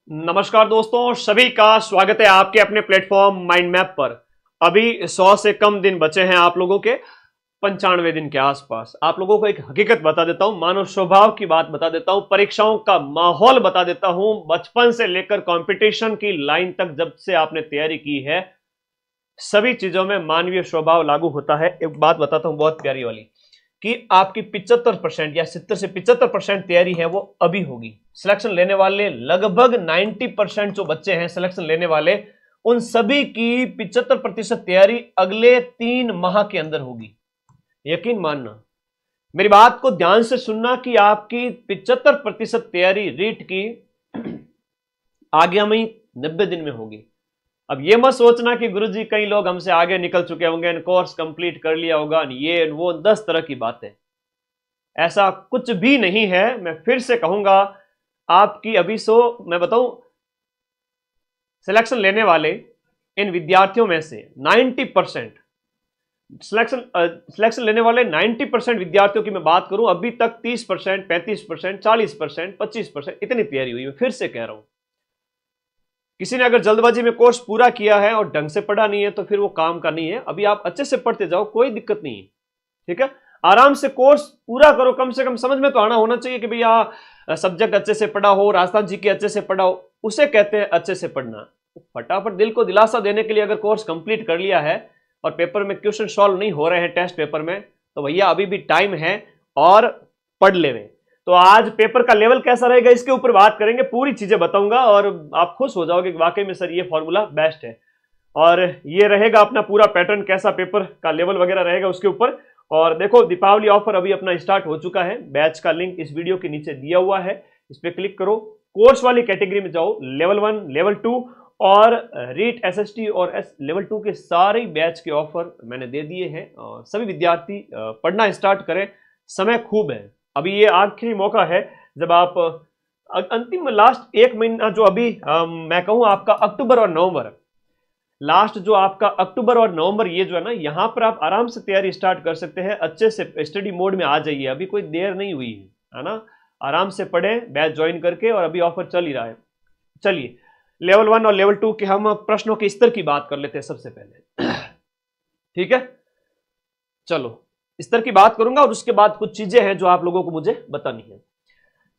नमस्कार दोस्तों, सभी का स्वागत है आपके अपने प्लेटफॉर्म माइंड मैप पर। अभी 100 से कम दिन बचे हैं आप लोगों के, 95 दिन के आसपास। आप लोगों को एक हकीकत बता देता हूं, मानव स्वभाव की बात बता देता हूं, परीक्षाओं का माहौल बता देता हूं। बचपन से लेकर कंपटीशन की लाइन तक जब से आपने तैयारी की है, सभी चीजों में मानवीय स्वभाव लागू होता है। एक बात बताता हूं बहुत प्यारी वाली, कि आपकी 75% या 70 से 75% तैयारी है वो अभी होगी। सिलेक्शन लेने वाले लगभग 90% जो बच्चे हैं सिलेक्शन लेने वाले, उन सभी की 75% तैयारी अगले 3 माह के अंदर होगी। यकीन मानना, मेरी बात को ध्यान से सुनना कि आपकी 75% तैयारी रीट की आगामी 90 दिन में होगी। अब ये मत सोचना कि गुरुजी कई लोग हमसे आगे निकल चुके होंगे, कोर्स कंप्लीट कर लिया होगा, ये वो 10 तरह की बातें, ऐसा कुछ भी नहीं है। मैं फिर से कहूंगा, आपकी अभी मैं बताऊं, सिलेक्शन लेने वाले इन विद्यार्थियों में से 90% सिलेक्शन लेने वाले 90% विद्यार्थियों की मैं बात करूं, अभी तक 30%, 35%, 40%, 25% इतनी तैयारी हुई है। फिर से कह रहा हूं, किसी ने अगर जल्दबाजी में कोर्स पूरा किया है और ढंग से पढ़ा नहीं है तो फिर वो काम का नहीं है। अभी आप अच्छे से पढ़ते जाओ, कोई दिक्कत नहीं है, ठीक है। आराम से कोर्स पूरा करो, कम से कम समझ में तो आना होना चाहिए कि भैया सब्जेक्ट अच्छे से पढ़ा हो, राजस्थान जी के अच्छे से पढ़ा हो, उसे कहते हैं अच्छे से पढ़ना। फटाफट दिल को दिलासा देने के लिए अगर कोर्स कंप्लीट कर लिया है और पेपर में क्वेश्चन सॉल्व नहीं हो रहे हैं टेस्ट पेपर में, तो भैया अभी भी टाइम है और पढ़ ले। तो आज पेपर का लेवल कैसा रहेगा इसके ऊपर बात करेंगे, पूरी चीजें बताऊंगा और आप खुश हो जाओगे कि वाकई में सर ये फॉर्मूला बेस्ट है। और ये रहेगा अपना पूरा पैटर्न, कैसा पेपर का लेवल वगैरह रहेगा उसके ऊपर। और देखो, दीपावली ऑफर अभी अपना स्टार्ट हो चुका है। बैच का लिंक इस वीडियो के नीचे दिया हुआ है, इस पर क्लिक करो, कोर्स वाली कैटेगरी में जाओ। लेवल 1, लेवल 2 और रीट एसएसटी और लेवल 2 के सारे बैच के ऑफर मैंने दे दिए हैं। और सभी विद्यार्थी पढ़ना स्टार्ट करें, समय खूब है। अभी ये आखिरी मौका है जब आप अंतिम लास्ट 1 महीना जो अभी मैं कहूं आपका अक्टूबर और नवंबर, लास्ट जो आपका अक्टूबर और नवंबर, ये जो है ना, यहां पर आप आराम से तैयारी स्टार्ट कर सकते हैं। अच्छे से स्टडी मोड में आ जाइए, अभी कोई देर नहीं हुई है ना। आराम से पढ़ें बैच ज्वाइन करके, और अभी ऑफर चल ही रहा है। चलिए, लेवल 1 और लेवल 2 के हम प्रश्नों के स्तर की बात कर लेते हैं सबसे पहले, ठीक है। चलो, स्तर की बात करूंगा और उसके बाद कुछ चीजें हैं जो आप लोगों को मुझे बतानी है।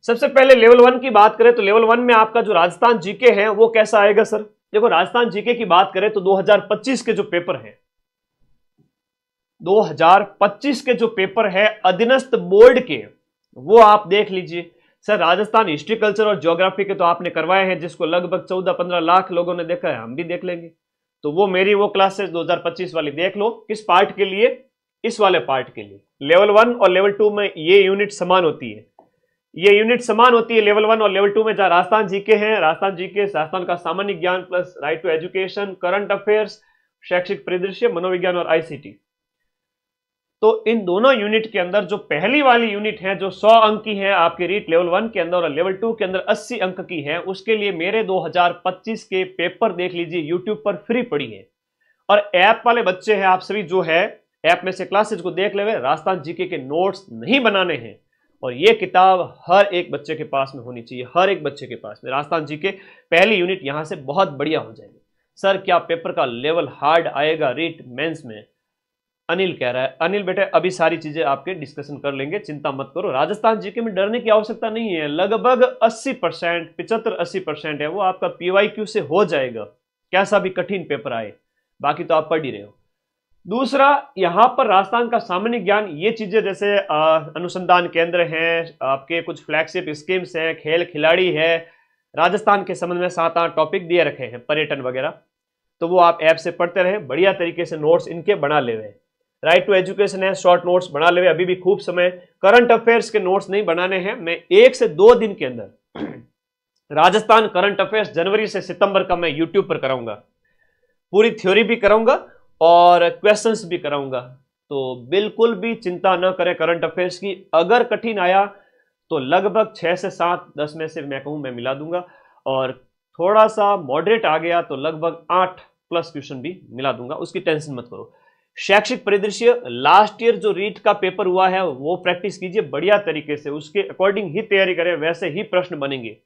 सबसे पहले लेवल 1 की बात करें तो लेवल 1 में आपका जो राजस्थान जीके है वो कैसा आएगा सर। देखो, राजस्थान जीके की बात करें तो 2025 के जो पेपर हैं, 2025 के जो पेपर है अधीनस्थ बोर्ड के, वो आप देख लीजिए। सर, राजस्थान हिस्ट्री, कल्चर और ज्योग्राफी के तो आपने करवाए हैं, जिसको लगभग 14-15 लाख लोगों ने देखा है, हम भी देख लेंगे। तो वो मेरी वो क्लासेस 2025 वाली देख लो। किस पार्ट के लिए? इस वाले पार्ट के लिए। लेवल 1 और लेवल 2 में ये यूनिट समान होती है, ये यूनिट समान होती है लेवल 1 और लेवल 2 में। जहां राजस्थान जीके हैं, राजस्थान जीके राजस्थान का सामान्य ज्ञान plus right to education, current affairs, शैक्षिक परिदृश्य, मनोविज्ञान और आईसीटी। तो इन दोनों यूनिट के अंदर जो पहली वाली यूनिट है जो 100 अंक की है आपके रीट लेवल 1 के अंदर और लेवल 2 के अंदर 80 अंक की है, उसके लिए मेरे 2025 के पेपर देख लीजिए, यूट्यूब पर फ्री पड़ी है। और ऐप वाले बच्चे हैं आप सभी, जो है ऐप में से क्लासेज को देख ले, राजस्थान जीके के नोट्स नहीं बनाने हैं। और ये किताब हर एक बच्चे के पास में होनी चाहिए, हर एक बच्चे के पास में। राजस्थान जीके पहली यूनिट यहां से बहुत बढ़िया हो जाएगी। सर, क्या पेपर का लेवल हार्ड आएगा रीट मेंस में? अनिल कह रहा है। अनिल बेटे, अभी सारी चीजें आपके डिस्कशन कर लेंगे, चिंता मत करो। राजस्थान जीके में डरने की आवश्यकता नहीं है। लगभग 80%, 75-80% है वो आपका पीवाईक्यू से हो जाएगा, कैसा भी कठिन पेपर आए। बाकी तो आप पढ़ ही रहे हो। दूसरा, यहां पर राजस्थान का सामान्य ज्ञान, ये चीजें जैसे अनुसंधान केंद्र हैं आपके, कुछ फ्लैगशिप स्कीम्स हैं, खेल खिलाड़ी है, राजस्थान के संबंध में 7-8 टॉपिक दिए रखे हैं, पर्यटन वगैरह। तो वो आप ऐप से पढ़ते रहे, बढ़िया तरीके से नोट्स इनके बना ले हुए। राइट टू एजुकेशन है, शॉर्ट नोट्स बना ले हुए, अभी भी खूब समय। करंट अफेयर्स के नोट्स नहीं बनाने हैं, मैं 1 से 2 दिन के अंदर राजस्थान करंट अफेयर्स जनवरी से सितंबर का मैं यूट्यूब पर कराऊंगा। पूरी थ्योरी भी कराऊंगा और क्वेश्चंस भी कराऊंगा। तो बिल्कुल भी चिंता न करें करंट अफेयर्स की। अगर कठिन आया तो लगभग 6 से 7, 10 में से मैं कहूं मैं मिला दूंगा, और थोड़ा सा मॉडरेट आ गया तो लगभग 8 प्लस क्वेश्चन भी मिला दूंगा, उसकी टेंशन मत करो। शैक्षिक परिदृश्य, लास्ट ईयर जो रीट का पेपर हुआ है वो प्रैक्टिस कीजिए बढ़िया तरीके से, उसके अकॉर्डिंग ही तैयारी करें, वैसे ही प्रश्न बनेंगे।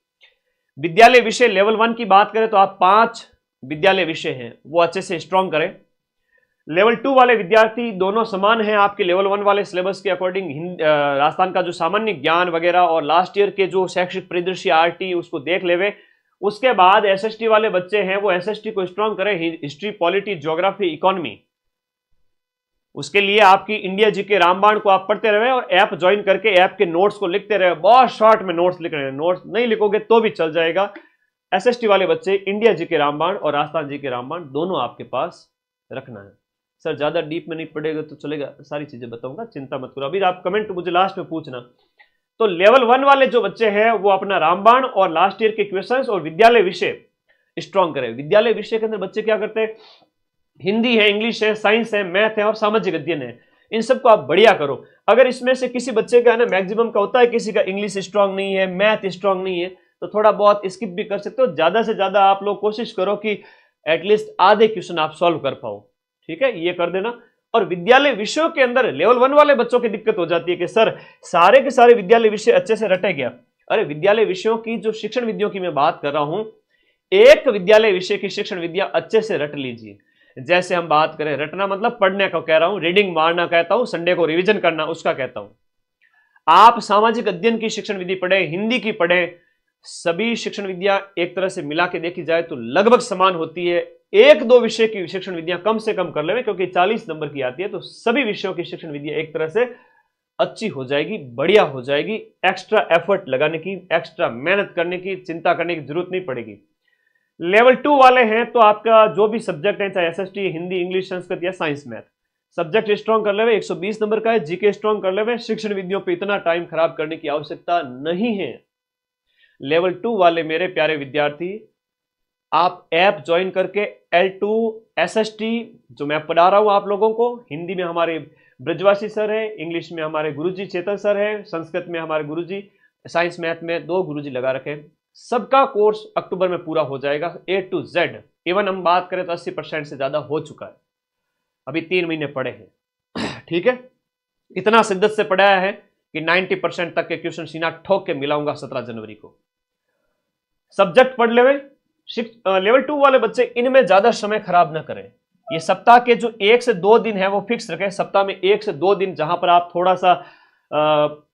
विद्यालय विषय लेवल 1 की बात करें तो आप 5 विद्यालय विषय हैं वो अच्छे से स्ट्रॉन्ग करें। लेवल 2 वाले विद्यार्थी दोनों समान हैं आपके लेवल 1 वाले सिलेबस के अकॉर्डिंग। राजस्थान का जो सामान्य ज्ञान वगैरह और लास्ट ईयर के जो शैक्षिक परिदृश्य आरटी उसको देख लेवे। उसके बाद एसएसटी वाले बच्चे हैं वो एसएसटी को स्ट्रॉन्ग करें, हिस्ट्री, पॉलिटी, ज्योग्राफी, इकोनॉमी। उसके लिए आपकी इंडिया जीके रामबाण को आप पढ़ते रहे और ऐप ज्वाइन करके ऐप के नोट्स को लिखते रहे। बहुत शॉर्ट में नोट्स लिख रहे हैं, नोट्स नहीं लिखोगे तो भी चल जाएगा। एसएसटी वाले बच्चे इंडिया जीके रामबाण और राजस्थान जीके रामबाण दोनों आपके पास रखना है। सर ज्यादा डीप में नहीं पड़ेगा तो चलेगा, सारी चीजें बताऊंगा, चिंता मत करो। अभी आप कमेंट मुझे लास्ट में पूछना। तो लेवल 1 वाले जो बच्चे हैं वो अपना रामबाण और लास्ट ईयर के क्वेश्चंस और विद्यालय विषय स्ट्रॉन्ग करें। विद्यालय विषय के अंदर बच्चे क्या करते हैं, हिंदी है, इंग्लिश है, साइंस है, मैथ है और सामाजिक अध्ययन है, इन सबको आप बढ़िया करो। अगर इसमें से किसी बच्चे का है ना मैक्सिमम का होता है, किसी का इंग्लिश स्ट्रांग नहीं है, मैथ स्ट्रांग नहीं है, तो थोड़ा बहुत स्किप भी कर सकते हो। ज्यादा से ज्यादा आप लोग कोशिश करो कि एटलीस्ट आधे क्वेश्चन आप सॉल्व कर पाओ, ठीक है, ये कर देना। और विद्यालय विषयों के अंदर लेवल 1 वाले बच्चों की दिक्कत हो जाती है कि सर सारे के सारे विद्यालय विषय अच्छे से रटे गया। अरे विद्यालय विषयों की जो शिक्षण विधियों की मैं बात कर रहा हूं, एक विद्यालय विषय की शिक्षण विद्या अच्छे से रट लीजिए। जैसे हम बात करें, रटना मतलब पढ़ने को कह रहा हूं, रीडिंग मारना कहता हूं, संडे को रिवीजन करना उसका कहता हूं। आप सामाजिक अध्ययन की शिक्षण विधि पढ़े, हिंदी की पढ़े, सभी शिक्षण विद्या एक तरह से मिला के देखी जाए तो लगभग समान होती है। एक दो विषय की शिक्षण विधियां कम से कम कर लेवे क्योंकि 40 नंबर की आती है, तो सभी विषयों की शिक्षण विधियां एक तरह से अच्छी हो जाएगी, बढ़िया हो जाएगी। एक्स्ट्रा एफर्ट लगाने की, एक्स्ट्रा मेहनत करने की, चिंता करने की जरूरत नहीं पड़ेगी। लेवल 2 वाले हैं तो आपका जो भी सब्जेक्ट है, चाहे एसएसटी, हिंदी, इंग्लिश, संस्कृत या साइंस, मैथ, सब्जेक्ट स्ट्रॉन्ग कर लेवे। 120 नंबर का है, जीके स्ट्रॉन्ग कर लेवे। शिक्षण विधियों पे इतना टाइम खराब करने की आवश्यकता नहीं है। लेवल 2 वाले मेरे प्यारे विद्यार्थी, आप ऐप ज्वाइन करके L2 SST जो मैं पढ़ा रहा हूं आप लोगों को, हिंदी में हमारे ब्रजवासी सर है, इंग्लिश में हमारे गुरुजी चेतन सर है, संस्कृत में हमारे गुरुजी, साइंस मैथ में 2 गुरुजी लगा रखे हैं। सबका कोर्स अक्टूबर में पूरा हो जाएगा A to Z। इवन हम बात करें तो 80% से ज्यादा हो चुका है, अभी 3 महीने पड़े हैं, ठीक है। इतना शिद्दत से पढ़ाया है कि 90% तक के क्वेश्चन सीना ठोक के मिलाऊंगा 17 जनवरी को। सब्जेक्ट पढ़ लेवे। लेवल 2 वाले बच्चे इनमें ज्यादा समय खराब ना करें। ये सप्ताह के जो 1 से 2 दिन है वो फिक्स रखें। सप्ताह में 1 से 2 दिन जहां पर आप थोड़ा सा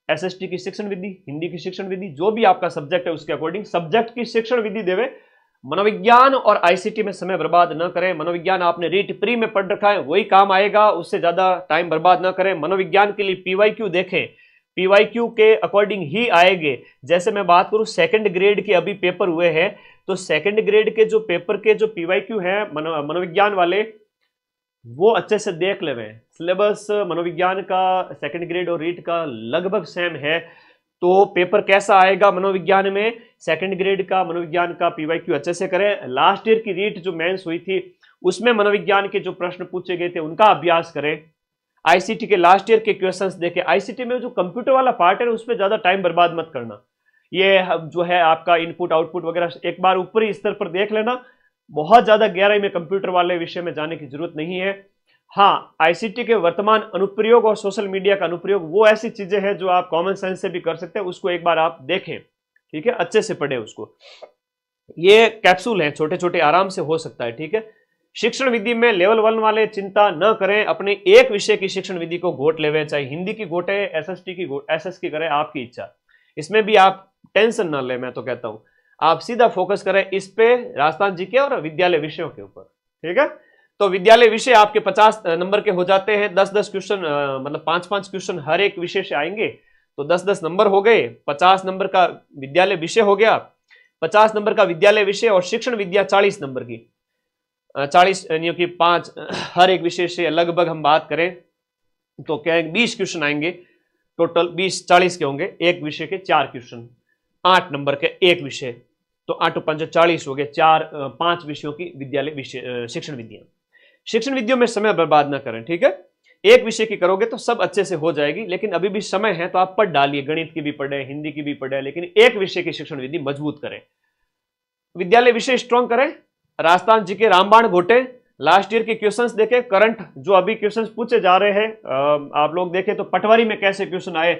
एसएसटी की शिक्षण विधि, हिंदी की शिक्षण विधि, जो भी आपका सब्जेक्ट है उसके अकॉर्डिंग सब्जेक्ट की शिक्षण विधि देवे। मनोविज्ञान और आईसीटी में समय बर्बाद न करें। मनोविज्ञान आपने रीट प्री में पढ़ रखा है, वही काम आएगा, उससे ज्यादा टाइम बर्बाद न करें। मनोविज्ञान के लिए पीवाईक्यू देखें, पीवाईक्यू के अकॉर्डिंग ही आएंगे। जैसे मैं बात करूं सेकंड ग्रेड के अभी पेपर हुए हैं, तो सेकंड ग्रेड के जो पेपर के जो पीवाईक्यू है मनोविज्ञान वाले, वो अच्छे से देख लेवे। सिलेबस मनोविज्ञान का सेकंड ग्रेड और रीट का लगभग सेम है, तो पेपर कैसा आएगा मनोविज्ञान में, सेकंड ग्रेड का मनोविज्ञान का पीवाईक्यू अच्छे से करें। लास्ट ईयर की रीट जो मेंस हुई थी उसमें मनोविज्ञान के जो प्रश्न पूछे गए थे उनका अभ्यास करें। आईसीटी के लास्ट ईयर के क्वेश्चंस देखें। आईसीटी में जो कंप्यूटर वाला पार्ट है उस पर ज्यादा टाइम बर्बाद मत करना। ये जो है आपका इनपुट आउटपुट वगैरह एक बार ऊपरी स्तर पर देख लेना, बहुत ज्यादा गहराई में कंप्यूटर वाले विषय में जाने की जरूरत नहीं है। हाँ, आईसीटी के वर्तमान अनुप्रयोग और सोशल मीडिया का अनुप्रयोग वो ऐसी चीजें हैं जो आप कॉमन सेंस से भी कर सकते हैं, उसको एक बार आप देखें, ठीक है, अच्छे से पढ़े उसको। ये कैप्सूल है, छोटे छोटे आराम से हो सकता है, ठीक है। शिक्षण विधि में लेवल 1 वाले चिंता न करें, अपने एक विषय की शिक्षण विधि को घोट लेवे, चाहे हिंदी की घोटे, एसएसटी की एसएस की करें, आपकी इच्छा। इसमें भी आप टेंशन ना ले, मैं तो कहता हूं आप सीधा फोकस करें इस पे, राजस्थान जी के और विद्यालय विषयों के ऊपर, ठीक है। तो विद्यालय विषय आपके 50 नंबर के हो जाते हैं। 10-10 क्वेश्चन, मतलब 5-5 क्वेश्चन हर एक विषय से आएंगे, तो 10-10 नंबर हो गए। 50 नंबर का विद्यालय विषय हो गया, 50 नंबर का विद्यालय विषय और शिक्षण विद्या 40 नंबर की, 40 यानी कि 5 हर एक विषय से लगभग हम बात करें तो क्या 20 क्वेश्चन आएंगे टोटल, 20-40 के होंगे। एक विषय के 4 क्वेश्चन, 8 नंबर के एक विषय, तो 8-5 40 हो गए। 5 विषयों की विद्यालय विषय शिक्षण विधियां। शिक्षण विधियों में समय बर्बाद ना करें, ठीक है। एक विषय की करोगे तो सब अच्छे से हो जाएगी, लेकिन अभी भी समय है तो आप पढ़ डालिए, गणित की भी पढ़े, हिंदी की भी पढ़े, लेकिन एक विषय की शिक्षण विधि मजबूत करें। विद्यालय विषय स्ट्रॉन्ग करें, राजस्थान जी के रामबाण घोटे, लास्ट ईयर के क्वेश्चंस देखें, करंट जो अभी क्वेश्चंस पूछे जा रहे हैं, आप लोग देखें तो पटवारी में कैसे क्वेश्चन आए,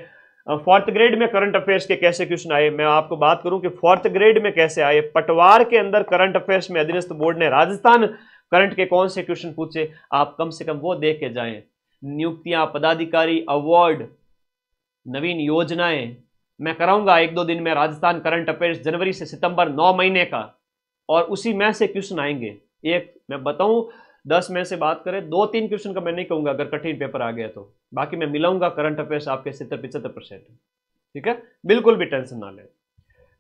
फोर्थ ग्रेड में करंट अफेयर्स के कैसे क्वेश्चन आए, मैं आपको बात करूं कि फोर्थ ग्रेड में कैसे आए। पटवार के अंदर करंट अफेयर्स में अधीनस्थ बोर्ड ने राजस्थान करंट के कौन से क्वेश्चन पूछे, आप कम से कम वो देख के जाएं। नियुक्तियां, पदाधिकारी, अवार्ड, नवीन योजनाएं, मैं कराऊंगा 1-2 दिन में राजस्थान करंट अफेयर्स जनवरी से सितंबर 9 महीने का, और उसी में से क्वेश्चन आएंगे। एक मैं बताऊं 10 में से बात करें 2-3 क्वेश्चन का मैं नहीं कहूंगा अगर कठिन पेपर आ गया तो, बाकी मैं मिलाऊंगा करंट अफेयर्स आपके 70-75%। ठीक है, बिल्कुल भी टेंशन ना ले।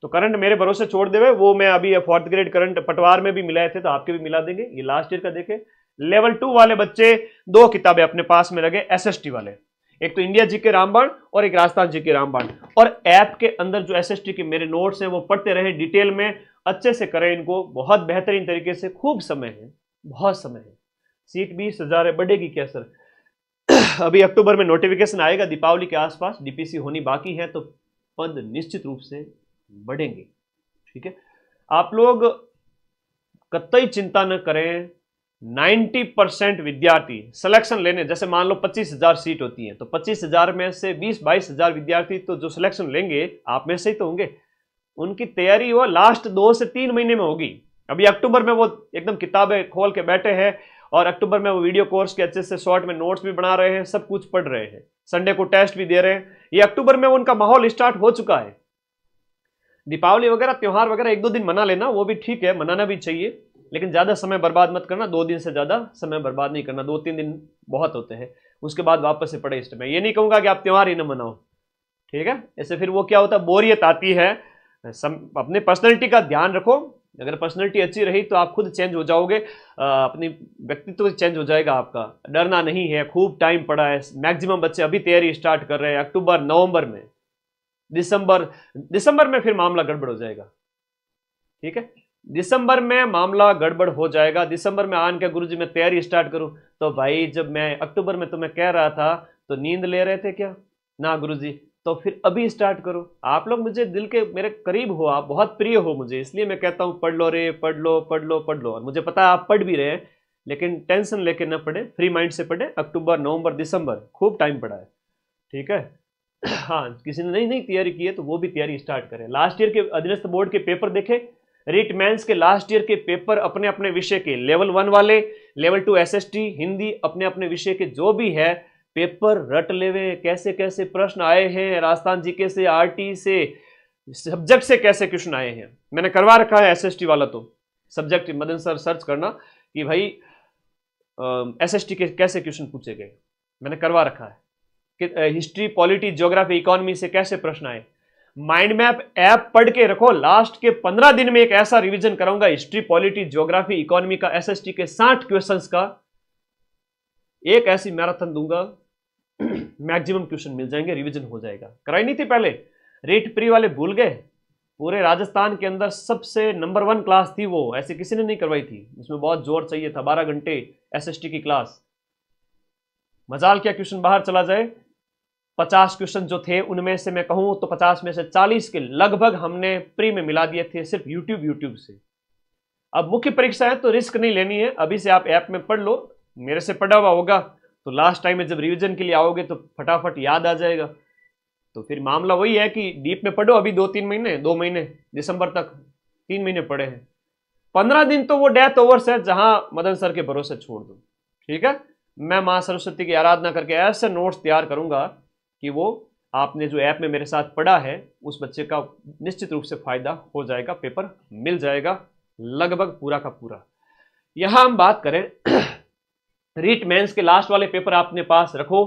तो करंट मेरे भरोसे छोड़ देवे, वो मैं अभी फोर्थ ग्रेड करंट पटवार में भी मिलाए थे तो आपके भी मिला देंगे। ये लास्ट ईयर का देखे, लेवल 2 वाले बच्चे 2 किताबें अपने पास में लगे एसएसटी वाले, एक तो इंडिया जीके रामबाण और एक राजस्थान जीके रामबाण, और ऐप के अंदर जो एसएसटी के मेरे नोट्स हैं वो पढ़ते रहे डिटेल में, अच्छे से करें इनको, बहुत बेहतरीन तरीके से। खूब समय है, बहुत समय है, सीट 20,000 है, बढ़ेगी क्या सर? अभी अक्टूबर में नोटिफिकेशन आएगा, दीपावली के आसपास डीपीसी होनी बाकी है, तो पद निश्चित रूप से बढ़ेंगे। ठीक है, आप लोग कतई चिंता न करें। 90% विद्यार्थी सिलेक्शन लेने, जैसे मान लो 25,000 सीट होती है, तो 25,000 में से 20-22,000 विद्यार्थी तो जो सिलेक्शन लेंगे आप में से ही तो होंगे। उनकी तैयारी वो लास्ट 2 से 3 महीने में होगी। अभी अक्टूबर में वो एकदम किताबें खोल के बैठे हैं, और अक्टूबर में वो वीडियो कोर्स के अच्छे से शॉर्ट में नोट्स भी बना रहे हैं, सब कुछ पढ़ रहे हैं, संडे को टेस्ट भी दे रहे हैं। ये अक्टूबर में उनका माहौल स्टार्ट हो चुका है। दीपावली वगैरह त्योहार वगैरह 1-2 दिन मना लेना, वो भी ठीक है, मनाना भी चाहिए, लेकिन ज्यादा समय बर्बाद मत करना। 2 दिन से ज्यादा समय बर्बाद नहीं करना, 2-3 दिन बहुत होते हैं, उसके बाद वापस से पढ़े। मैं ये नहीं कहूंगा कि आप त्योहार ही ना मनाओ, ठीक है, ऐसे फिर वो क्या होता है, बोरियत आती है। अपने पर्सनैलिटी का ध्यान रखो, अगर पर्सनैलिटी अच्छी रही तो आप खुद चेंज हो जाओगे, अपनी व्यक्तित्व चेंज हो जाएगा आपका। डरना नहीं है, खूब टाइम पड़ा है, मैक्सिमम बच्चे अभी तैयारी स्टार्ट कर रहे हैं। अक्टूबर, नवंबर में, दिसंबर में फिर मामला गड़बड़ हो जाएगा। ठीक है, दिसंबर में मामला गड़बड़ हो जाएगा। दिसंबर में आन के गुरुजी मैं तैयारी स्टार्ट करूं, तो भाई जब मैं अक्टूबर में तुम्हें कह रहा था तो नींद ले रहे थे क्या? ना गुरुजी, तो फिर अभी स्टार्ट करो। आप लोग मुझे दिल के मेरे करीब हो, आप बहुत प्रिय हो मुझे, इसलिए मैं कहता हूं पढ़ लो रे, पढ़ लो पढ़ लो पढ़ लो। और मुझे पता है आप पढ़ भी रहे हैं, लेकिन टेंशन लेके ना पढ़े, फ्री माइंड से पढ़े। अक्टूबर, नवंबर, दिसंबर खूब टाइम पड़ा है। ठीक है, हाँ, किसी ने नहीं तैयारी की है तो वो भी तैयारी स्टार्ट करें। लास्ट ईयर के अधीनस्थ बोर्ड के पेपर देखे, रीट मेंस के लास्ट ईयर के पेपर अपने अपने विषय के, लेवल 1 वाले, लेवल 2 एसएसटी, हिंदी, अपने अपने विषय के जो भी है पेपर रट लेवे। कैसे कैसे प्रश्न आए हैं राजस्थान जीके से, आरटी से, सब्जेक्ट से कैसे क्वेश्चन आए हैं, मैंने करवा रखा है एसएसटी वाला। तो सब्जेक्ट मदन सर सर्च करना कि भाई एसएसटी के कैसे क्वेश्चन पूछे गए, मैंने करवा रखा है कि हिस्ट्री, पॉलिटी, ज्योग्राफी, इकोनॉमी से कैसे प्रश्न आए। माइंड मैप ऐप पढ़ के रखो, लास्ट के 15 दिन में एक ऐसा रिवीजन कराऊंगा हिस्ट्री, पॉलिटी, ज्योग्राफी, इकोनॉमी का, एसएसटी के 60 क्वेश्चंस का एक ऐसी मैराथन दूंगा, मैक्सिमम क्वेश्चन मिल जाएंगे, रिवीजन हो जाएगा। कराई नहीं थी पहले, रेट प्री वाले भूल गए। पूरे राजस्थान के अंदर सबसे नंबर 1 क्लास थी वो, ऐसे किसी ने नहीं करवाई थी, उसमें बहुत जोर चाहिए था। 12 घंटे एसएसटी की क्लास, मजाल क्या क्वेश्चन बाहर चला जाए। 50 क्वेश्चन जो थे उनमें से मैं कहूं तो 50 में से 40 के लगभग हमने प्री में मिला दिए थे, सिर्फ यूट्यूब से। अब मुख्य परीक्षा है तो रिस्क नहीं लेनी है, अभी से आप ऐप में पढ़ लो, मेरे से पढ़ा हुआ होगा तो लास्ट टाइम में जब रिवीजन के लिए आओगे तो फटाफट याद आ जाएगा। तो फिर मामला वही है कि डीप में पढ़ो। अभी 2-3 महीने, 2 महीने, दिसंबर तक 3 महीने पढ़े हैं, 15 दिन तो वो डेथ ओवर्स है जहां मदन सर के भरोसे छोड़ दो। ठीक है, मैं मां सरस्वती की आराधना करके ऐसे नोट्स तैयार करूंगा कि वो आपने जो ऐप में मेरे साथ पढ़ा है उस बच्चे का निश्चित रूप से फायदा हो जाएगा, पेपर मिल जाएगा लगभग पूरा का पूरा। यहां हम बात करें रीट मेंस के लास्ट वाले पेपर अपने पास रखो।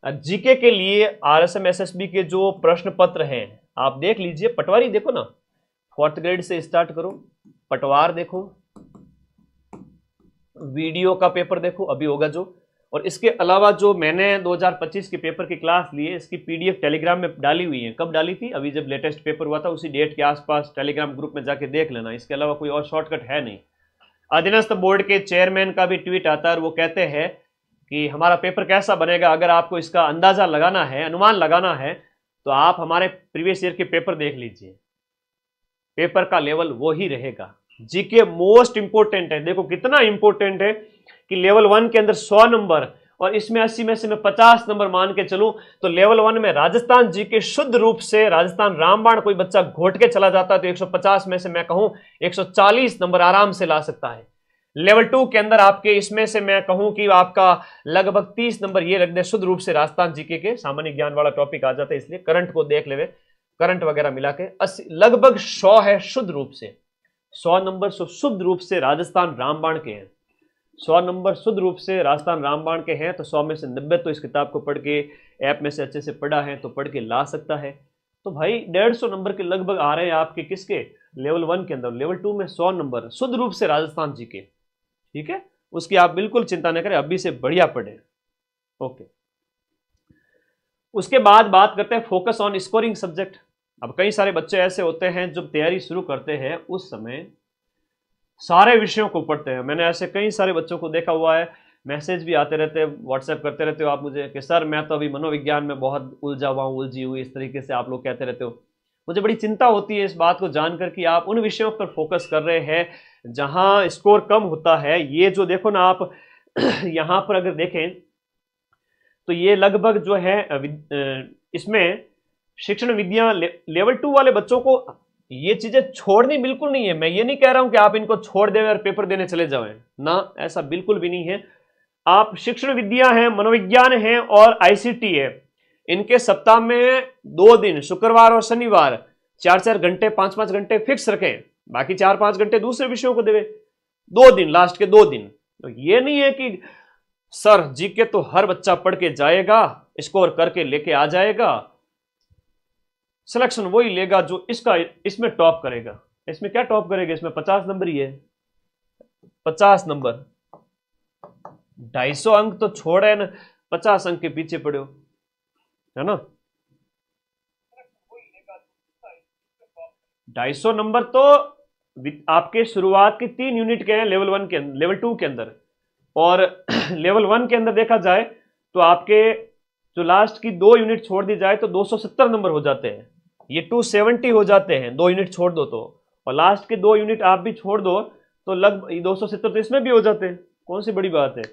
जीके के लिए आरएसएम एसएसबी के जो प्रश्न पत्र हैं आप देख लीजिए। पटवारी देखो ना, 4th ग्रेड से स्टार्ट करो, पटवार देखो, वीडियो का पेपर देखो अभी होगा जो, और इसके अलावा जो मैंने 2025 के पेपर की क्लास ली है इसकी पीडीएफ टेलीग्राम में डाली हुई है। कब डाली थी? अभी जब लेटेस्ट पेपर हुआ था उसी डेट के आसपास, टेलीग्राम ग्रुप में जाके देख लेना। इसके अलावा कोई और शॉर्टकट है नहीं। अधीनस्थ बोर्ड के चेयरमैन का भी ट्वीट आता है और वो कहते हैं कि हमारा पेपर कैसा बनेगा, अगर आपको इसका अंदाजा लगाना है, अनुमान लगाना है, तो आप हमारे प्रीवियस ईयर के पेपर देख लीजिए, पेपर का लेवल वो ही रहेगा। जीके मोस्ट इंपोर्टेंट है, देखो कितना इंपोर्टेंट है कि लेवल 1 के अंदर 100 नंबर और इसमें 80 में से मैं 50 नंबर मान के चलूं तो लेवल 1 में राजस्थान जी के शुद्ध रूप से राजस्थान रामबाण कोई बच्चा घोट के चला जाता है तो 150 में से मैं कहूं 140 नंबर आराम से ला सकता है। लेवल 2 के अंदर आपके इसमें से मैं कहूं कि आपका लगभग 30 नंबर ये रख दे, शुद्ध रूप से राजस्थान जीके के सामान्य ज्ञान वाला टॉपिक आ जाता है, इसलिए करंट को देख ले, करंट वगैरह मिला के 80 लगभग 100 है शुद्ध रूप से, 100 नंबर शुद्ध रूप से राजस्थान रामबाण के हैं, 100 नंबर शुद्ध रूप से राजस्थान रामबाण के हैं। तो 100 में से 90 तो इस किताब को पढ़ के ऐप में से अच्छे से पढ़ा है तो पढ़ के ला सकता है। तो भाई 150 नंबर के लगभग आ रहे हैं आपके किसके, लेवल 1 के अंदर। लेवल 2 में 100 नंबर शुद्ध रूप से राजस्थान जी के, ठीक है, उसकी आप बिल्कुल चिंता न करें, अभी से बढ़िया पढ़े। ओके, उसके बाद बात करते हैं फोकस ऑन स्कोरिंग सब्जेक्ट। अब कई सारे बच्चे ऐसे होते हैं जब तैयारी शुरू करते हैं उस समय सारे विषयों को पढ़ते हैं। मैंने ऐसे कई सारे बच्चों को देखा हुआ है, मैसेज भी आते रहते हैं, व्हाट्सएप करते रहते हो आप मुझे कि सर मैं तो अभी मनोविज्ञान में बहुत उलझा हुआ हूँ, उलझी हुई, इस तरीके से आप लोग कहते रहते हो। मुझे बड़ी चिंता होती है इस बात को जानकर कि आप उन विषयों पर फोकस कर रहे हैं जहां स्कोर कम होता है। ये जो देखो ना आप यहां पर अगर देखें तो ये लगभग जो है इसमें शिक्षण विद्या लेवल 2 वाले बच्चों को ये चीजें छोड़नी बिल्कुल नहीं है। मैं ये नहीं कह रहा हूं कि आप इनको छोड़ दें और पेपर देने चले जाएं ना, ऐसा बिल्कुल भी नहीं है। आप शिक्षण विद्या है, मनोविज्ञान है और आईसीटी है, इनके सप्ताह में 2 दिन शुक्रवार और शनिवार 4-4 घंटे 5-5 घंटे फिक्स रखें, बाकी 4-5 घंटे दूसरे विषयों को देवे, 2 दिन लास्ट के 2 दिन। तो ये नहीं है कि सर जीके तो हर बच्चा पढ़ के जाएगा, स्कोर करके लेके आ जाएगा, सिलेक्शन वही लेगा जो इसमें टॉप करेगा। इसमें क्या टॉप करेगा, इसमें 50 नंबर ही है, 50 नंबर, 250 अंक तो छोड़े न, 50 अंक के पीछे पड़े हो, है ना। 250 नंबर तो आपके शुरुआत की 3 यूनिट के हैं लेवल 1 के, लेवल 2 के अंदर, और लेवल 1 के अंदर देखा जाए तो आपके जो लास्ट की 2 यूनिट छोड़ दी जाए तो 270 नंबर हो जाते हैं, ये 270 हो जाते हैं, 2 यूनिट छोड़ दो तो, और लास्ट के 2 यूनिट आप भी छोड़ दो तो लगभग 270 तो इसमें भी हो जाते हैं, कौन सी बड़ी बात है,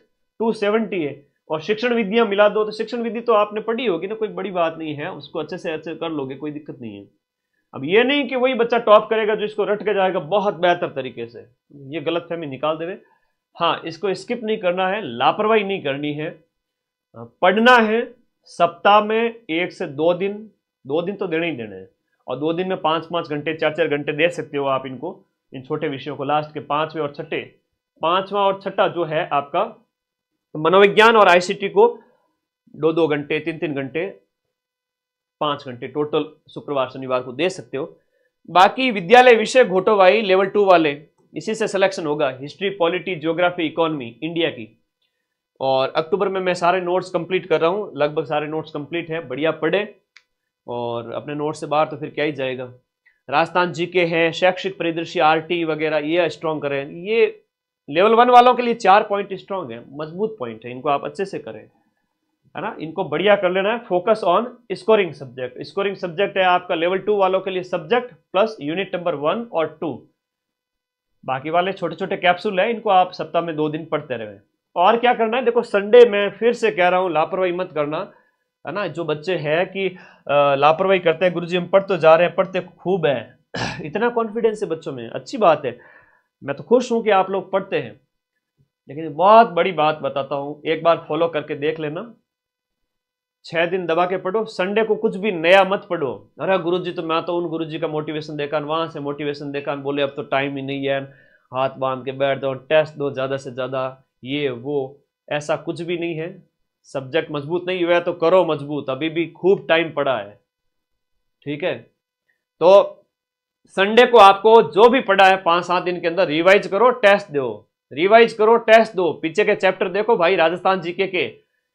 270 है। और शिक्षण विद्या मिला दो तो शिक्षण विधि तो आपने पढ़ी होगी ना, कोई बड़ी बात नहीं है, उसको अच्छे से अच्छे कर लोगे, कोई दिक्कत नहीं है। अब ये नहीं कि वही बच्चा टॉप करेगा जो इसको रट के जाएगा बहुत बेहतर तरीके से, ये गलतफहमी निकाल देवे। हाँ, इसको स्किप नहीं करना है, लापरवाही नहीं करनी है, पढ़ना है। सप्ताह में 1 से 2 दिन, 2 दिन तो देने ही देने हैं, और 2 दिन में 5-5 घंटे 4-4 घंटे दे सकते हो आप इनको, इन छोटे विषयों को। लास्ट के 5वें और 6ठे, 5वां और 6ठा जो है आपका मनोविज्ञान और आईसीटी को 2-2 घंटे 3-3 घंटे 5 घंटे टोटल शुक्रवार शनिवार को दे सकते हो। बाकी विद्यालय विषय घोटो भाई लेवल 2 वाले, इसी से सिलेक्शन होगा, history, polity, geography, economy India की। और अक्टूबर में मैं सारे नोट्स कंप्लीट कर रहा हूँ, लगभग सारे नोट्स कंप्लीट हैं, बढ़िया पढ़े, और अपने नोट्स से बाहर तो फिर क्या ही जाएगा। राजस्थान जीके है, शैक्षिक परिदृश्य, आरटी वगैरह ये स्ट्रॉन्ग करें। ये लेवल 1 वालों के लिए 4 पॉइंट स्ट्रॉन्ग है, मजबूत पॉइंट है, इनको आप अच्छे से करें, है ना, इनको बढ़िया कर लेना है। Focus on scoring subject, scoring subject है आपका लेवल 2 वालों के लिए सब्जेक्ट प्लस यूनिट नंबर 1 और 2, बाकी वाले छोटे छोटे कैप्सूल है, इनको आप सप्ताह में 2 दिन पढ़ते रहे। और क्या करना है, देखो संडे में फिर से कह रहा हूं लापरवाही मत करना, है ना। जो बच्चे हैं कि लापरवाही करते हैं, गुरुजी हम पढ़ तो जा रहे हैं, पढ़ते खूब है इतना कॉन्फिडेंस है बच्चों में, अच्छी बात है, मैं तो खुश हूं कि आप लोग पढ़ते हैं। लेकिन बहुत बड़ी बात बताता हूं, एक बार फॉलो करके देख लेना, 6 दिन दबा के पढ़ो, संडे को कुछ भी नया मत पढ़ो। अरे गुरुजी तो मैं तो उन गुरुजी का मोटिवेशन देखा, वहां से मोटिवेशन देखा, बोले अब तो टाइम ही नहीं है, हाथ बांध के बैठ दो, टेस्ट दो ज्यादा से ज्यादा, ये वो, ऐसा कुछ भी नहीं है। सब्जेक्ट मजबूत नहीं हुआ तो करो मजबूत, अभी भी खूब टाइम पड़ा है, ठीक है। तो संडे को आपको जो भी पढ़ा है 5-7 दिन के अंदर रिवाइज करो, टेस्ट दो, रिवाइज करो, टेस्ट दो, पीछे के चैप्टर देखो भाई, राजस्थान जीके के,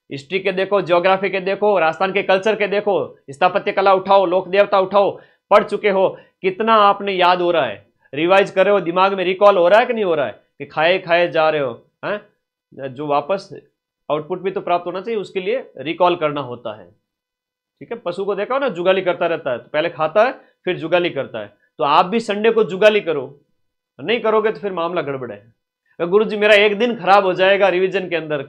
हिस्ट्री के देखो, ज्योग्राफी के देखो, राजस्थान के कल्चर के देखो, स्थापत्य कला उठाओ, लोक देवता उठाओ, पढ़ चुके हो, कितना आपने याद हो रहा है, रिवाइज कर रहे हो, दिमाग में रिकॉल हो रहा है कि नहीं हो रहा है, कि खाए खाए जा रहे हो, हैं, जो वापस आउटपुट भी तो प्राप्त होना चाहिए, उसके लिए रिकॉल करना होता है, ठीक है। पशु को देखा हो ना, जुगाली करता रहता है, तो पहले खाता है फिर जुगाली करता है, तो आप भी संडे को जुगाली करो, नहीं करोगे तो फिर मामला गड़बड़ है। गुरुजी मेरा एक दिन खराब हो जाएगा रिवीजन के अंदर,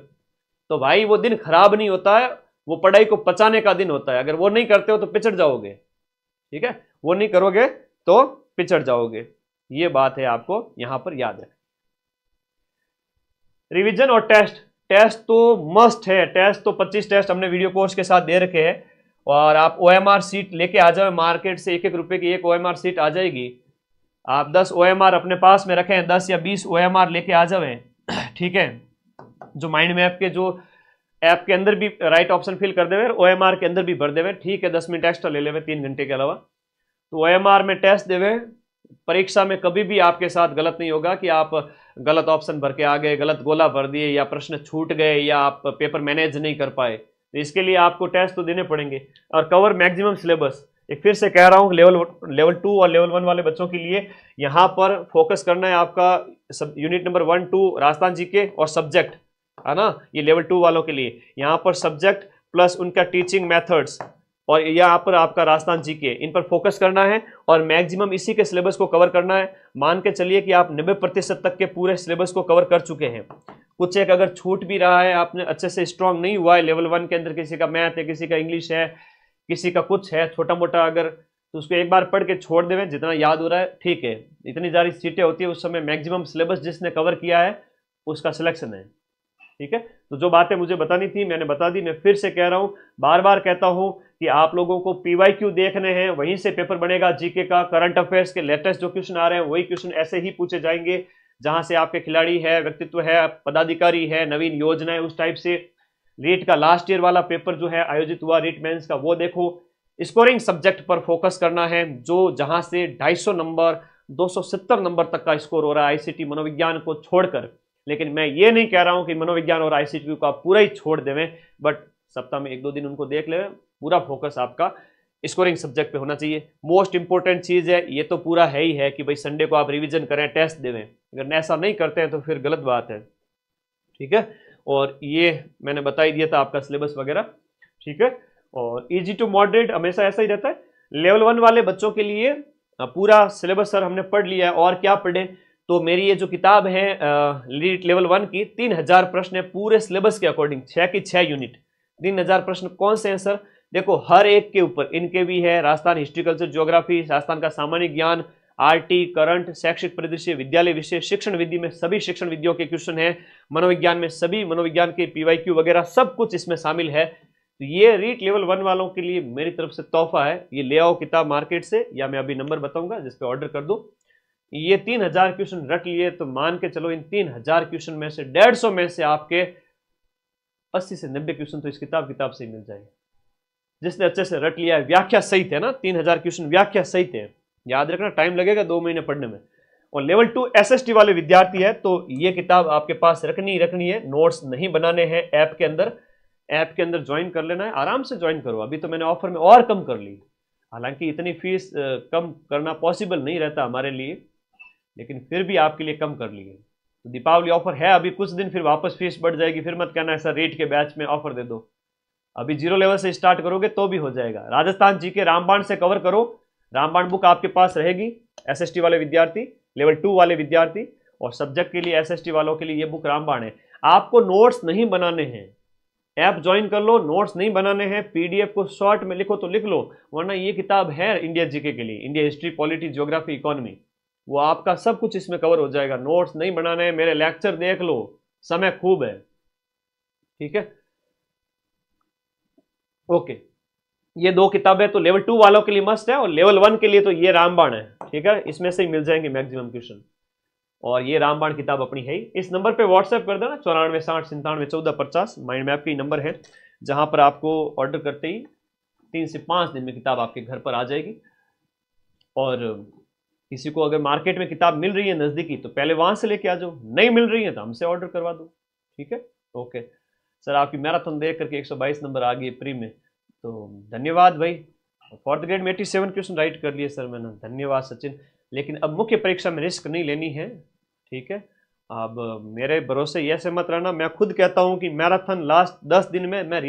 तो भाई वो दिन खराब नहीं होता है, वो पढ़ाई को पचाने का दिन होता है। अगर वो नहीं करते हो तो पिछड़ जाओगे, ठीक है, वो नहीं करोगे तो पिछड़ जाओगे। ये बात है, आपको यहां पर याद है। रिवीजन और टेस्ट, टेस्ट तो मस्ट है। टेस्ट तो 25 टेस्ट हमने वीडियो कोर्स के साथ दे रखे हैं, और आप OMR सीट लेके आ जाओ, मार्केट से 1-1 रुपए की एक OMR सीट आ जाएगी। आप 10 OMR अपने पास में रखें, 10 या 20 OMR लेके आ जाए, ठीक है, जो माइंड मैप के जो ऐप के अंदर भी राइट ऑप्शन फिल कर देवे, OMR के अंदर भी भर देवे, ठीक है, 10 मिनट एक्स्ट्रा ले लेवे 3 घंटे के अलावा, तो OMR में टेस्ट देवे। परीक्षा में कभी भी आपके साथ गलत नहीं होगा कि आप गलत ऑप्शन भर के आ गए, गलत गोला भर दिए, या प्रश्न छूट गए, या आप पेपर मैनेज नहीं कर पाए, तो इसके लिए आपको टेस्ट तो देने पड़ेंगे। और कवर मैक्सिमम सिलेबस, एक फिर से कह रहा हूँ, लेवल 2 और लेवल 1 वाले बच्चों के लिए यहाँ पर फोकस करना है आपका सब यूनिट नंबर 1, 2 राजस्थान जीके और सब्जेक्ट, है ना। ये लेवल 2 वालों के लिए यहाँ पर सब्जेक्ट प्लस उनका टीचिंग मेथड्स, और यहाँ पर आपका राजस्थान जीके, इन पर फोकस करना है और मैक्सिमम इसी के सिलेबस को कवर करना है। मान के चलिए कि आप 90% तक के पूरे सिलेबस को कवर कर चुके हैं। कुछ एक अगर छूट भी रहा है, आपने अच्छे से स्ट्रांग नहीं हुआ है लेवल 1 के अंदर, किसी का मैथ है, किसी का इंग्लिश है, किसी का कुछ है छोटा मोटा, अगर तो उसको एक बार पढ़ के छोड़ देवें, जितना याद हो रहा है ठीक है। इतनी सारी सीटें होती है, उस समय मैक्सिमम सिलेबस जिसने कवर किया है उसका सिलेक्शन है, ठीक है। तो जो बातें मुझे बतानी थी मैंने बता दी। मैं फिर से कह रहा हूँ, बार बार कहता हूँ कि आप लोगों को PYQ देखने हैं, वहीं से पेपर बनेगा जीके का। करंट अफेयर्स के लेटेस्ट जो क्वेश्चन आ रहे हैं वही क्वेश्चन ऐसे ही पूछे जाएंगे, जहां से आपके खिलाड़ी है, व्यक्तित्व है, पदाधिकारी है, नवीन योजनाएं, उस टाइप से। रीट का लास्ट ईयर वाला पेपर जो है आयोजित हुआ रीट मेंस का, वो देखो। स्कोरिंग सब्जेक्ट पर फोकस करना है, जो जहां से 250 नंबर 270 नंबर तक का स्कोर हो रहा है ICT मनोविज्ञान को छोड़कर। लेकिन मैं ये नहीं कह रहा हूं कि मनोविज्ञान और ICT को आप पूरा ही छोड़ देवें, बट सप्ताह में 1-2 दिन उनको देख ले। पूरा फोकस आपका स्कोरिंग सब्जेक्ट पे होना चाहिए। मोस्ट इंपॉर्टेंट चीज है, ये तो पूरा है ही है कि भाई संडे को आप रिवीजन करें, टेस्ट देवें। अगर ऐसा नहीं करते हैं तो फिर गलत बात है, ठीक है। और ये मैंने बता ही दिया था आपका सिलेबस वगैरह, ठीक है। और इजी टू मॉडरेट हमेशा ऐसा ही रहता है। लेवल 1 वाले बच्चों के लिए पूरा सिलेबस सर हमने पढ़ लिया है, और क्या पढ़े, तो मेरी ये जो किताब है लीट लेवल 1 की 3000 प्रश्न है पूरे सिलेबस के अकॉर्डिंग, 6 की 6 यूनिट। 3000 प्रश्न कौन से हैं सर? देखो हर एक के ऊपर इनके भी है, Rajasthan history culture geography, Rajasthan का सामान्य ज्ञान, RT, करंट, शैक्षिक परिदृश्य, विद्यालय विषय, शिक्षण विधि में सभी शिक्षण विधियों के क्वेश्चन है, मनोविज्ञान में सभी मनोविज्ञान के PYQ वगैरह सब कुछ इसमें शामिल है। तो ये रीट लेवल 1 वालों के लिए मेरी तरफ से तोहफा है। ये ले आओ किताब मार्केट से, या मैं अभी नंबर बताऊंगा जिस पे ऑर्डर कर दो। ये 3000 क्वेश्चन रट लिए तो मान के चलो इन 3000 क्वेश्चन में से 150 में से आपके 80 से 90 क्वेश्चन तो इस किताब से ही मिल जाएंगे, जिसने अच्छे से रट लिया है। व्याख्या सहित है ना, 3000 क्वेश्चन व्याख्या सहित है। याद रखना, टाइम लगेगा 2 महीने पढ़ने में। और लेवल 2 SST वाले विद्यार्थी है तो ये किताब आपके पास रखनी है। नोट्स नहीं बनाने हैं, ऐप के अंदर ज्वाइन कर लेना है, आराम से ज्वाइन करो। अभी तो मैंने ऑफर में और कम कर ली, हालांकि इतनी फीस कम करना पॉसिबल नहीं रहता हमारे लिए, लेकिन फिर भी आपके लिए कम कर लिए। तो दीपावली ऑफर है अभी कुछ दिन, फिर वापस फीस बढ़ जाएगी। फिर मत कहना ऐसा रेट के बैच में ऑफर दे दो। अभी 0 लेवल से स्टार्ट करोगे तो भी हो जाएगा। राजस्थान जीके रामबाण से कवर करो, रामबाण बुक आपके पास रहेगी। SST वाले विद्यार्थी, लेवल 2 वाले विद्यार्थी, और सब्जेक्ट के लिए SST वालों के लिए ये बुक रामबाण है। आपको नोट्स नहीं बनाने हैं, ऐप ज्वाइन कर लो। नोट्स नहीं बनाने हैं, PDF को शॉर्ट में लिखो तो लिख लो, वरना ये किताब है इंडिया जीके के लिए, India history, polity, geography, economy, वो आपका सब कुछ इसमें कवर हो जाएगा। नोट्स नहीं बनाने हैं, मेरे लेक्चर देख लो, समय खूब है, ठीक है। ओके, ये 2 किताबें तो लेवल 2 वालों के लिए मस्ट है, और लेवल 1 के लिए तो ये रामबाण है, ठीक है। इसमें से ही मिल जाएंगे मैक्सिमम क्वेश्चन, और ये रामबाण किताब अपनी है ही। इस नंबर पे व्हाट्सएप कर देना, 94 60 97 14 50 माइंड मैप की नंबर है, जहां पर आपको ऑर्डर करते ही 3 से 5 दिन में किताब आपके घर पर आ जाएगी। और किसी को अगर मार्केट में किताब मिल रही है नज़दीकी तो पहले वहां से लेके आ जाओ, नहीं मिल रही है तो हमसे ऑर्डर करवा दो, ठीक है। ओके सर, आपकी मैराथन देख करके 122 नंबर आ गई प्री में, तो धन्यवाद भाई। फोर्थ ग्रेड में 87 क्वेश्चन राइट कर लिए सर मैंने, धन्यवाद सचिन। लेकिन अब मुख्य परीक्षा में रिस्क नहीं लेनी है, ठीक है। अब मेरे भरोसे ये से मत रहना, मैं खुद कहता हूं कि मैराथन लास्ट 10 दिन में मैं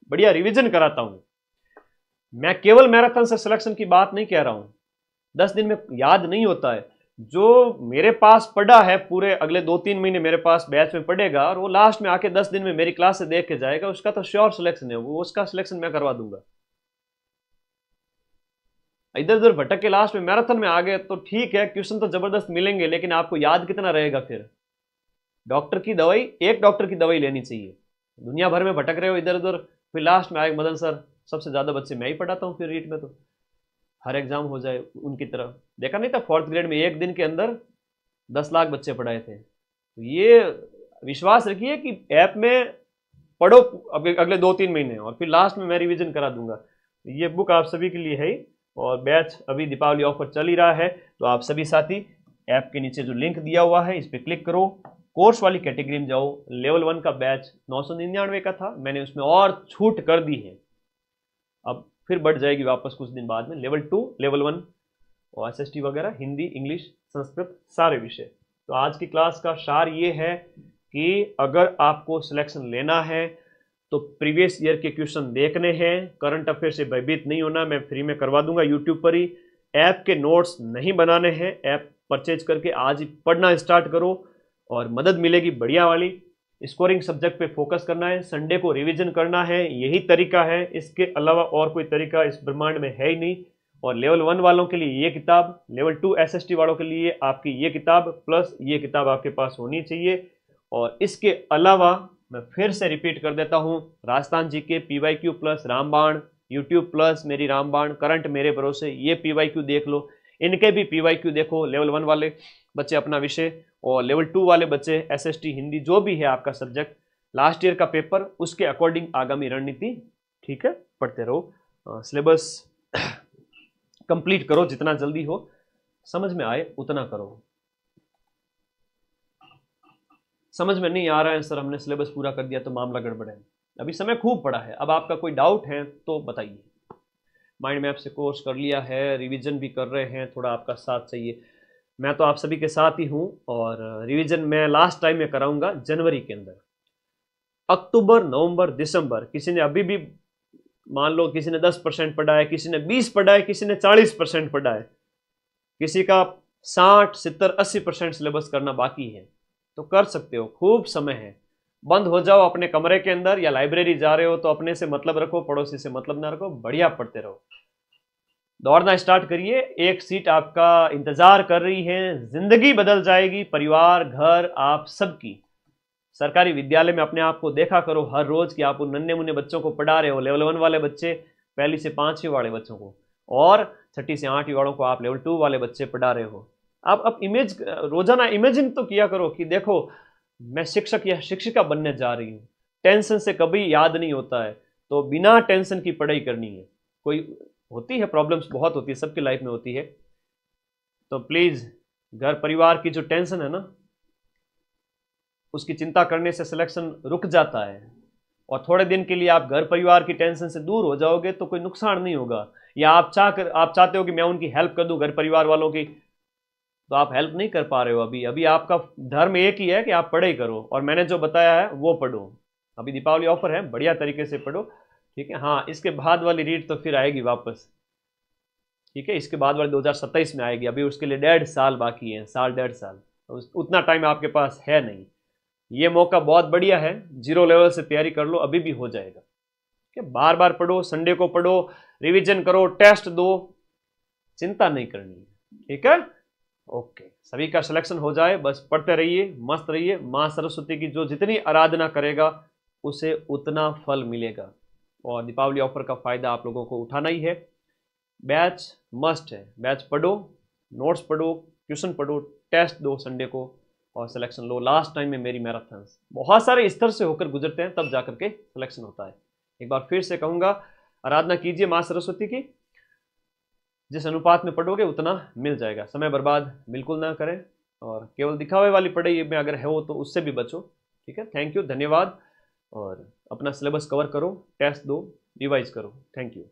बढ़िया रिवीजन कराता हूं। मैं केवल मैराथन से सिलेक्शन की बात नहीं कह रहा हूं, 10 दिन में याद नहीं होता है, जो मेरे पास पढ़ा है पूरे अगले 2-3 महीने मेरे पास बैच में पढ़ेगा और वो लास्ट में आके 10 दिन में मेरी क्लास से देख के जाएगा, उसका तो श्योर सिलेक्शन है, वो उसका सिलेक्शन मैं करवा दूंगा। इधर उधर भटक के लास्ट में मैराथन में आ गए तो ठीक है, क्वेश्चन तो जबरदस्त मिलेंगे, लेकिन आपको याद कितना रहेगा फिर? डॉक्टर की दवाई, एक डॉक्टर की दवाई लेनी चाहिए, दुनिया भर में भटक रहे हो इधर उधर, फिर लास्ट में आए मदन सर सबसे ज्यादा बच्चे मैं ही पढ़ाता हूँ, फिर रीट में तो हर एग्जाम हो जाए उनकी तरह। देखा नहीं था 4th ग्रेड में एक दिन के अंदर 10 लाख बच्चे पढ़ाए थे। तो ये विश्वास रखिए कि ऐप में पढ़ो अगले 2-3 महीने और फिर लास्ट में मैं रिवीजन करा दूंगा। ये बुक आप सभी के लिए है और बैच अभी दीपावली ऑफर चल ही रहा है, तो आप सभी साथी ऐप के नीचे जो लिंक दिया हुआ है इस पर क्लिक करो, कोर्स वाली कैटेगरी में जाओ। लेवल 1 का बैच 999 का था, मैंने उसमें और छूट कर दी है, अब फिर बढ़ जाएगी वापस कुछ दिन बाद में। लेवल 2, लेवल 1 और SST वगैरह, हिंदी, इंग्लिश, संस्कृत, सारे विषय। तो आज की क्लास का सार ये है कि अगर आपको सिलेक्शन लेना है तो प्रीवियस ईयर के क्वेश्चन देखने हैं, करंट अफेयर से भयभीत नहीं होना, मैं फ्री में करवा दूंगा यूट्यूब पर ही। ऐप के नोट्स नहीं बनाने हैं, ऐप परचेज करके आज ही पढ़ना स्टार्ट करो और मदद मिलेगी बढ़िया वाली। स्कोरिंग सब्जेक्ट पे फोकस करना है, संडे को रिवीजन करना है, यही तरीका है, इसके अलावा और कोई तरीका इस ब्रह्मांड में है ही नहीं। और लेवल 1 वालों के लिए ये किताब, लेवल 2 SST वालों के लिए आपकी ये किताब प्लस ये किताब आपके पास होनी चाहिए। और इसके अलावा मैं फिर से रिपीट कर देता हूँ, राजस्थान जी के PYQ प्लस रामबाण, यूट्यूब प्लस मेरी रामबाण, करंट मेरे भरोसे, ये PYQ देख लो, इनके भी PYQ देखो, लेवल 1 वाले बच्चे अपना विषय और लेवल 2 वाले बच्चे SST हिंदी, जो भी है आपका सब्जेक्ट, लास्ट ईयर का पेपर उसके अकॉर्डिंग आगामी रणनीति, ठीक है, पढ़ते रहो। सिलेबस कंप्लीट करो, जितना जल्दी हो, समझ में आए उतना करो। समझ में नहीं आ रहा है सर हमने सिलेबस पूरा कर दिया तो मामला गड़बड़ है, अभी समय खूब पड़ा है, अब आपका कोई डाउट है तो बताइए। माइंड मैप से कोर्स कर लिया है, रिवीजन भी कर रहे हैं, थोड़ा आपका साथ चाहिए, मैं तो आप सभी के साथ ही हूँ। और रिवीजन मैं लास्ट टाइम में कराऊंगा जनवरी के अंदर। अक्टूबर, नवंबर, दिसंबर, किसी ने अभी भी मान लो किसी ने 10% पढ़ा है, किसी ने 20 पढ़ा है, किसी ने 40% पढ़ा है, किसी का 60, 70, 80% सिलेबस करना बाकी है, तो कर सकते हो, खूब समय है। बंद हो जाओ अपने कमरे के अंदर, या लाइब्रेरी जा रहे हो तो अपने से मतलब रखो, पड़ोसी से मतलब ना रखो, बढ़िया पढ़ते रहो, दौड़ना स्टार्ट करिए, एक सीट आपका इंतजार कर रही है, जिंदगी बदल जाएगी, परिवार, घर, आप सबकी। सरकारी विद्यालय में अपने आप को देखा करो हर रोज कि आप उन नन्हे मुन्ने बच्चों को पढ़ा रहे हो, लेवल 1 वाले बच्चे, 1 से 5वीं वाले बच्चों को, और 6ठी से 8वीं वालों को आप लेवल 2 वाले बच्चे पढ़ा रहे हो। आप अब इमेज रोजाना इमेजिन तो किया करो कि देखो मैं शिक्षक या शिक्षिका बनने जा रही हूँ। टेंशन से कभी याद नहीं होता है, तो बिना टेंशन की पढ़ाई करनी है। कोई होती है प्रॉब्लम्स, बहुत होती है, सबकी लाइफ में होती है, तो प्लीज घर परिवार की जो टेंशन है ना, उसकी चिंता करने से सिलेक्शन रुक जाता है। और थोड़े दिन के लिए आप घर परिवार की टेंशन से दूर हो जाओगे तो कोई नुकसान नहीं होगा। या आप चाहते हो कि मैं उनकी हेल्प कर दूं घर परिवार वालों की, तो आप हेल्प नहीं कर पा रहे हो। अभी आपका धर्म एक ही है कि आप पढ़ाई करो, और मैंने जो बताया है वो पढ़ो। अभी दीपावली ऑफर है, बढ़िया तरीके से पढ़ो, ठीक है। हाँ, इसके बाद वाली रीड तो फिर आएगी वापस, ठीक है, इसके बाद वाली 2027 में आएगी, अभी उसके लिए 1.5 साल बाकी है, साल 1.5 साल, तो उतना टाइम आपके पास है नहीं। ये मौका बहुत बढ़िया है, 0 लेवल से तैयारी कर लो, अभी भी हो जाएगा, ठीक है। बार बार पढ़ो, संडे को पढ़ो, रिवीजन करो, टेस्ट दो, चिंता नहीं करनी है, ठीक है। ओके, सभी का सिलेक्शन हो जाए, बस पढ़ते रहिए, मस्त रहिए। माँ सरस्वती की जो जितनी आराधना करेगा उसे उतना फल मिलेगा, और दीपावली ऑफर का फायदा आप लोगों को उठाना ही है। बैच मस्ट है, बैच पढ़ो, नोट्स पढ़ो, ट्यूशन पढ़ो, टेस्ट दो संडे को, और सिलेक्शन लो। लास्ट टाइम में मेरी मैराथन्स बहुत सारे स्तर से होकर गुजरते हैं, तब जाकर के सिलेक्शन होता है। एक बार फिर से कहूंगा, आराधना कीजिए माँ सरस्वती की, जिस अनुपात में पढ़ोगे उतना मिल जाएगा। समय बर्बाद बिल्कुल ना करें, और केवल दिखावे वाली पढ़ाई में अगर है हो तो उससे भी बचो, ठीक है। थैंक यू, धन्यवाद, और अपना सिलेबस कवर करो, टेस्ट दो, रिवाइज करो। Thank you.